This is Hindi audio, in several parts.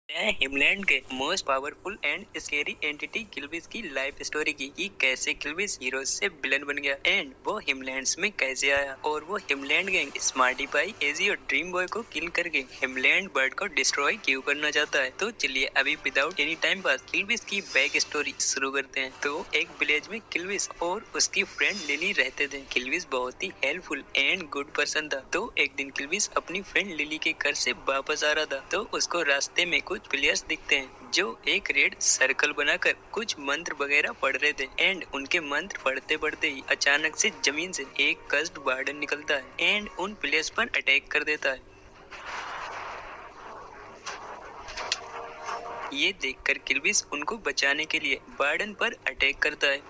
हिमलैंड के most powerful and scary entity Kilvish की लाइफ स्टोरी की कि कैसे किल्विस हीरो से विलन बन गया एंड वो हिमलैंड्स में कैसे आया और वो हिमलैंड गैंग स्मार्टी पाई एजी और ड्रीम बॉय को किल करके हिमलैंड बर्ड को डिस्ट्रॉय क्यों करना चाहता है। तो चलिए अभी विदाउट एनी टाइम पास किल्विस की बैक स्टोरी शुरू करते हैं। तो एक विलेज में किल्विस और उसकी फ्रेंड लिली रहते थे। किल्विस बहुत ही हेल्पफुल एंड गुड पर्सन था। तो एक दिन किल्विस अपनी फ्रेंड लिली के घर से वापस आ रहा था तो उसको रास्ते में कुछ प्लेयर्स दिखते हैं जो एक रेड सर्कल बनाकर कुछ मंत्र वगैरह पढ़ रहे थे एंड उनके मंत्र पढ़ते पढ़ते ही अचानक से जमीन से एक कस्ड वार्डन निकलता है एंड उन प्लेयर्स पर अटैक कर देता है। ये देखकर किल्विस उनको बचाने के लिए वार्डन पर अटैक करता है।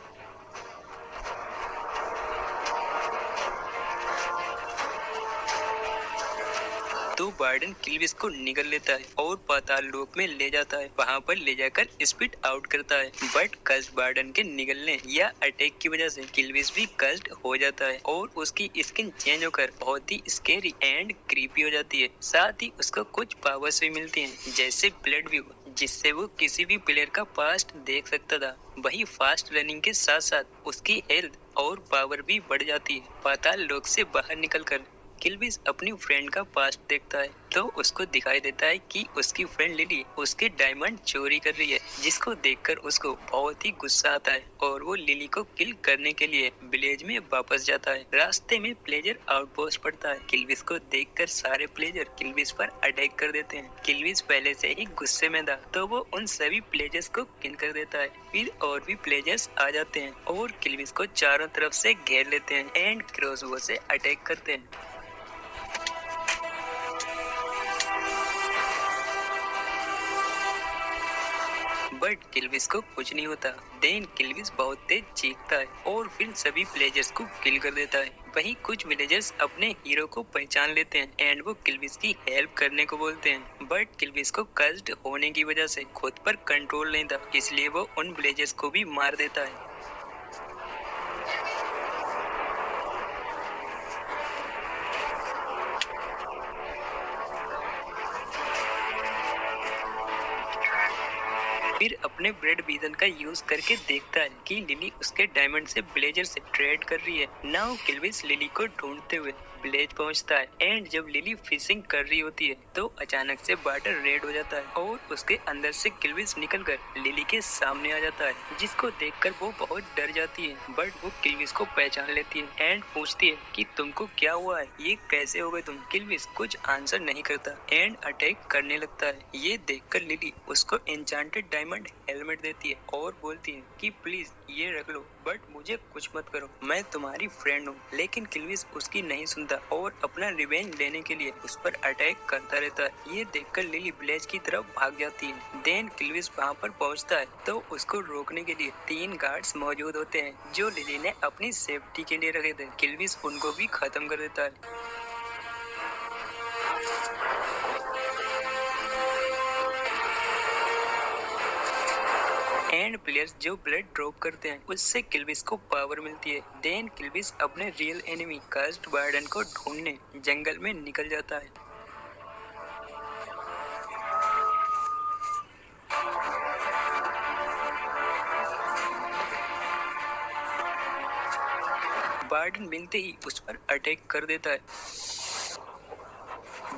तो वार्डन किल्विस को निगल लेता है और पाताल लोक में ले जाता है। वहाँ पर ले जाकर स्पिट आउट करता है बट कस्ट वार्डन के निगलने या अटैक की वजह से किल्विस भी कस्ट हो जाता है और उसकी स्किन चेंज होकर बहुत ही स्केरी एंड क्रीपी हो जाती है। साथ ही उसको कुछ पावर्स भी मिलती हैं जैसे ब्लड व्यू जिससे वो किसी भी प्लेयर का पास्ट देख सकता था। वही फास्ट रनिंग के साथ साथ उसकी हेल्थ और पावर भी बढ़ जाती है। पाताल लोक से बाहर निकलकर किल्विस अपनी फ्रेंड का पास्ट देखता है तो उसको दिखाई देता है कि उसकी फ्रेंड लिली उसके डायमंड चोरी कर रही है जिसको देखकर उसको बहुत ही गुस्सा आता है और वो लिली को किल करने के लिए विलेज में वापस जाता है। रास्ते में प्लेजर आउटपोस्ट पड़ता है। किल्विस को देखकर सारे प्लेजर किल्विस पर अटैक कर देते हैं। किल्विस पहले से ही गुस्से में था तो वो उन सभी प्लेजर्स को किल कर देता है। फिर और भी प्लेजर्स आ जाते हैं और किल्विस को चारों तरफ से घेर लेते हैं एंड क्रॉसबो से अटैक करते हैं। बट किल्विस को कुछ नहीं होता। देन किल्विस बहुत तेज चीखता है और फिर सभी विलेजर्स को किल कर देता है। वहीं कुछ विलेजर्स अपने हीरो को पहचान लेते हैं एंड वो किल्विस की हेल्प करने को बोलते हैं बट किल्विस को कस्ड होने की वजह से खुद पर कंट्रोल नहीं था इसलिए वो उन विलेजर्स को भी मार देता है। फिर अपने ब्रेड विजन का यूज करके देखता है कि लिली उसके डायमंड से विलेजर से ट्रेड कर रही है। नाउ किल्विस लिली को ढूंढते हुए विलेज पहुंचता है एंड जब लिली फिशिंग कर रही होती है तो अचानक से वाटर रेड हो जाता है और उसके अंदर से किल्विस निकलकर लिली के सामने आ जाता है जिसको देखकर वो बहुत डर जाती है बट वो किल्विस को पहचान लेती है एंड पूछती है कि तुमको क्या हुआ है, ये कैसे हो गए तुम। किल्विस कुछ आंसर नहीं करता एंड अटैक करने लगता है। ये देखकर लिली उसको एन्चांटेड डायमंड हेलमेट देती है और बोलती है कि प्लीज ये रख लो बट मुझे कुछ मत करो, मैं तुम्हारी फ्रेंड हूँ। लेकिन किल्विस उसकी नहीं सुनता और अपना रिवेंज लेने के लिए उस पर अटैक करता रहता है। ये देखकर लिली विलेज की तरफ भाग जाती है। देन किल्विस वहाँ पर पहुँचता है तो उसको रोकने के लिए 3 गार्ड्स मौजूद होते हैं जो लिली ने अपनी सेफ्टी के लिए रखे थे। किल्विस उनको भी खत्म कर देता है। एंड प्लेयर्स जो ब्लड ड्रॉप करते हैं उससे किल्विस को पावर मिलती है। देन किल्विस अपने रियल एनिमी कस्ट वार्डन को ढूंढने जंगल में निकल जाता है। वार्डन मिलते ही उस पर अटैक कर देता है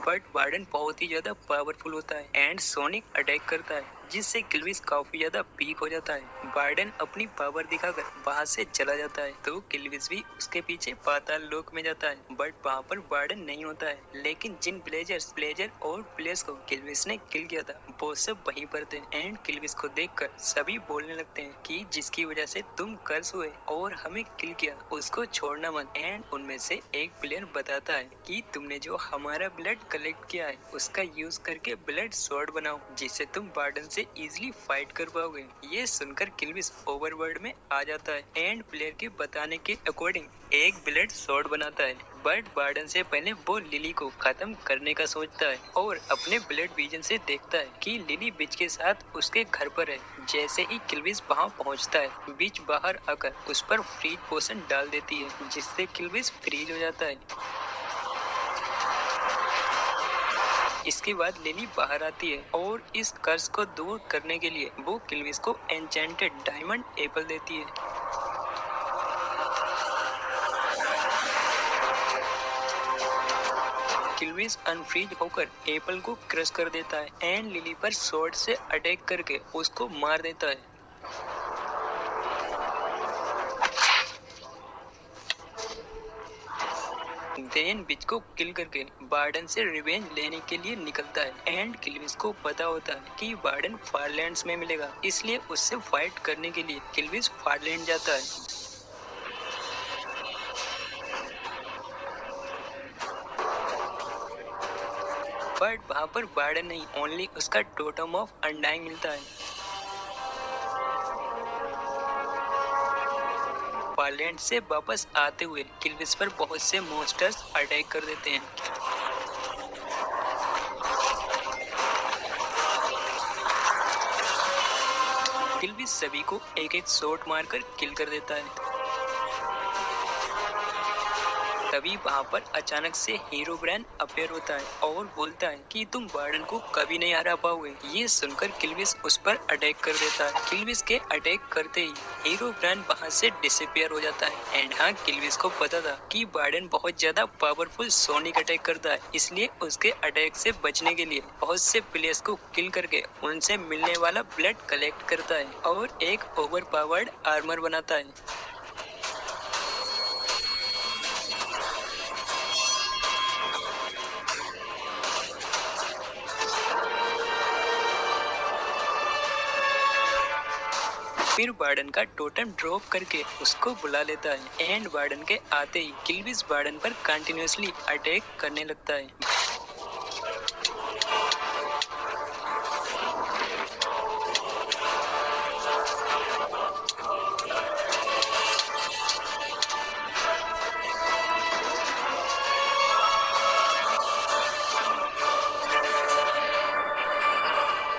बट वार्डन बहुत ही ज्यादा पावरफुल होता है एंड सोनिक अटैक करता है जिससे किल्विस काफी ज्यादा वीक हो जाता है। वार्डन अपनी पावर दिखाकर वहां से चला जाता है तो किल्विस भी उसके पीछे पाताल लोक में जाता है बट वहां पर वार्डन नहीं होता है। लेकिन जिन प्लेजर और प्लेयर्स को किल्विस ने किल किया था वो सब वहीं पर थे एंड किल्विस को देखकर सभी बोलने लगते हैं कि जिसकी वजह से तुम कर्स हुए और हमें किल किया उसको छोड़ना मत। एंड उनमें से एक प्लेयर बताता है कि तुमने जो हमारा ब्लड कलेक्ट किया है उसका यूज करके ब्लड स्वॉर्ड बनाओ जिससे तुम वार्डन से इजीली फाइट कर पाओगे। ये सुनकर किल्विस ओवरवर्ल्ड में आ जाता है एंड प्लेयर के बताने के अकॉर्डिंग एक ब्लड स्वॉर्ड बनाता है बट वार्डन से पहले वो लिली को खत्म करने का सोचता है और अपने ब्लड विजन से देखता है कि लिली बिच के साथ उसके घर पर है। जैसे ही किल्विस वहां पहुंचता है बिच बाहर आकर उस पर फ्रीज पोशन डाल देती है जिससे किल्विस फ्रीज हो जाता है। इसके बाद लिली बाहर आती है और इस कर्ज को दूर करने के लिए वो किल्विस को एन्चेंटेड डायमंड एप्पल देती है। किल्विस अनफ्रीज होकर एप्पल को क्रश कर देता है एंड लिली पर स्वॉर्ड से अटैक करके उसको मार देता है। देन विच को किल करके बार्डन से रिवेंज लेने के लिए निकलता है एंड किल्विस को पता होता है कि बार्डन फारलैंड्स में मिलेगा, इसलिए उससे फाइट करने के लिए किल्विस फारलैंड जाता है। बट वहाँ पर बार्डन नहीं, ओनली उसका टोटम ऑफ अनडाइंग मिलता है। फारलैंड से वापस आते हुए किल्विस पर बहुत से मॉन्स्टर्स अटैक कर देते हैं। किल्विस सभी को एक एक शॉट मारकर किल कर देता है। तभी वहाँ पर अचानक से हीरो ब्रांड अपीयर होता है और बोलता है कि तुम बार्डन को कभी नहीं हरा पाओगे। ये सुनकर किल्विस उस पर अटैक कर देता है। किल्विस के अटैक करते ही हीरो ब्रांड वहाँ से डिसअपीयर हो जाता है। एंड हाँ, किल्विस को पता था कि बार्डन बहुत ज्यादा पावरफुल सोनिक अटैक करता है, इसलिए उसके अटैक से बचने के लिए बहुत से प्लेयर्स को किल करके उनसे मिलने वाला ब्लड कलेक्ट करता है और एक ओवर पावर्ड आर्मर बनाता है। फिर बार्डन का टोटम ड्रॉप करके उसको बुला लेता है एंड बार्डन के आते ही किल्विस बार्डन पर कंटिन्यूअसली अटैक करने लगता है।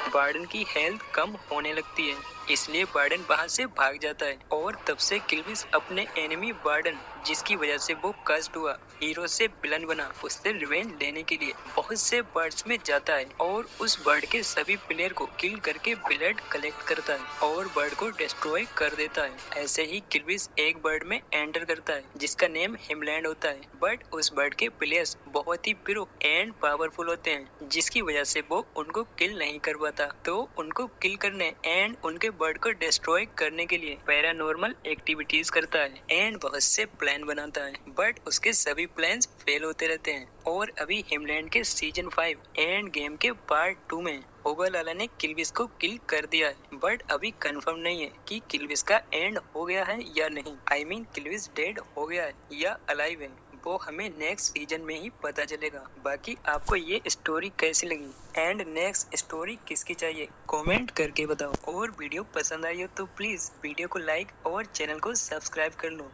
बार्डन की हेल्थ कम होने लगती है, इसलिए बार्डन वहां से भाग जाता है और तब से किल्विस अपने एनिमी बार्डन, जिसकी वजह से वो कस्ड हुआ, हीरो से विलन बना, उससे रिवेंज लेने के लिए बहुत से बर्ड्स में जाता है और उस बर्ड के सभी प्लेयर को किल करके ब्लड कलेक्ट करता है और बर्ड को डिस्ट्रॉय कर देता है। ऐसे ही किल्विस एक बर्ड में एंटर करता है जिसका नेम हिमलैंड होता है, बट उस बर्ड के प्लेयर्स बहुत ही प्रो एंड पावरफुल होते हैं, जिसकी वजह से वो उनको किल नहीं कर पाता। तो उनको किल करने एंड उनके बर्ड को डिस्ट्रॉय करने के लिए पैरानॉर्मल एक्टिविटीज करता है एंड बहुत से प्लान बनाता है, बट उसके सभी प्लान्स फेल होते रहते हैं। और अभी हिमलैंड के सीजन 5 एंड गेम के पार्ट 2 में ओबरलाला ने किल्विस को किल कर दिया है, बट अभी कंफर्म नहीं है कि किल्विस का एंड हो गया है या नहीं। आई मीन किल्विस डेड हो गया है या अलाइव है, वो हमें नेक्स्ट सीजन में ही पता चलेगा। बाकी आपको ये स्टोरी कैसी लगी एंड नेक्स्ट स्टोरी किसकी चाहिए कमेंट करके बताओ। और वीडियो पसंद आई हो तो प्लीज वीडियो को लाइक और चैनल को सब्सक्राइब कर लो।